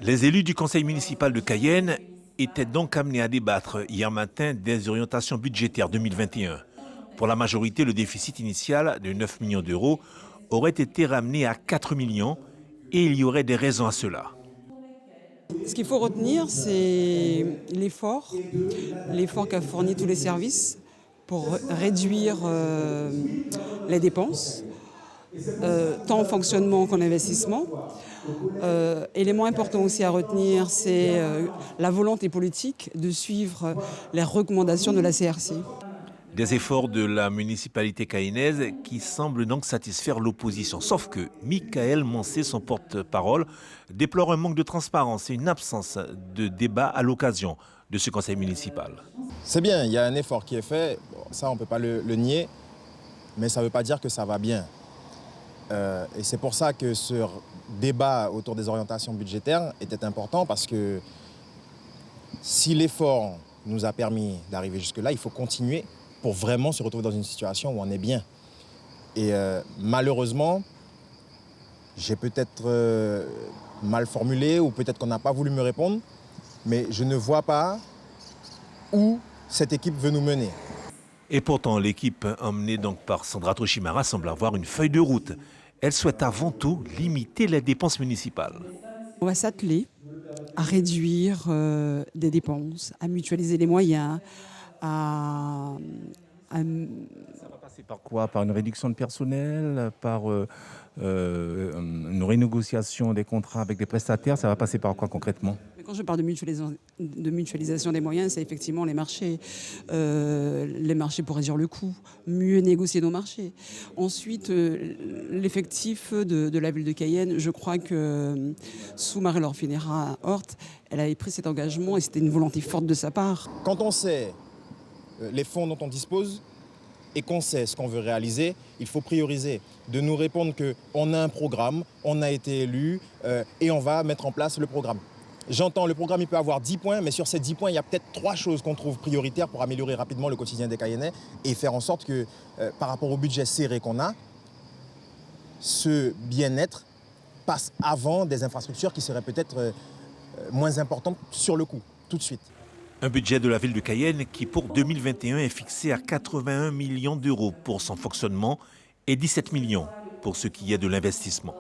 Les élus du conseil municipal de Cayenne étaient donc amenés à débattre hier matin des orientations budgétaires 2021. Pour la majorité, le déficit initial de 9 millions d'euros aurait été ramené à 4 millions et il y aurait des raisons à cela. Ce qu'il faut retenir, c'est l'effort qu'a fourni tous les services pour réduire les dépenses, tant en fonctionnement qu'en investissement. Élément important aussi à retenir, c'est la volonté politique de suivre les recommandations de la CRC. Des efforts de la municipalité cayennaise qui semblent donc satisfaire l'opposition. Sauf que Michael Moncé, son porte-parole, déplore un manque de transparence et une absence de débat à l'occasion de ce conseil municipal. C'est bien, il y a un effort qui est fait, bon, ça on ne peut pas le nier, mais ça ne veut pas dire que ça va bien. Et c'est pour ça que ce débat autour des orientations budgétaires était important, parce que si l'effort nous a permis d'arriver jusque-là, il faut continuer pour vraiment se retrouver dans une situation où on est bien. Et malheureusement, j'ai peut-être mal formulé ou peut-être qu'on n'a pas voulu me répondre, mais je ne vois pas où cette équipe veut nous mener. Et pourtant, l'équipe emmenée donc par Sandra Trochimara semble avoir une feuille de route. Elle souhaite avant tout limiter les dépenses municipales. On va s'atteler à réduire des dépenses, à mutualiser les moyens, Ça va passer par quoi? Par une réduction de personnel, par une renégociation des contrats avec des prestataires? Ça va passer par quoi concrètement? Quand je parle de mutualisation des moyens, c'est effectivement les marchés pour réduire le coût, mieux négocier nos marchés. Ensuite, l'effectif de la ville de Cayenne, je crois que sous Marie-Laure Finera-Hort, elle avait pris cet engagement et c'était une volonté forte de sa part. Quand on sait les fonds dont on dispose et qu'on sait ce qu'on veut réaliser, il faut prioriser. De nous répondre qu'on a un programme, on a été élu et on va mettre en place le programme. J'entends, le programme il peut avoir 10 points, mais sur ces 10 points, il y a peut-être 3 choses qu'on trouve prioritaires pour améliorer rapidement le quotidien des Cayennais et faire en sorte que, par rapport au budget serré qu'on a, ce bien-être passe avant des infrastructures qui seraient peut-être moins importantes sur le coup, tout de suite. Un budget de la ville de Cayenne qui, pour 2021, est fixé à 81 millions d'euros pour son fonctionnement et 17 millions pour ce qui est de l'investissement.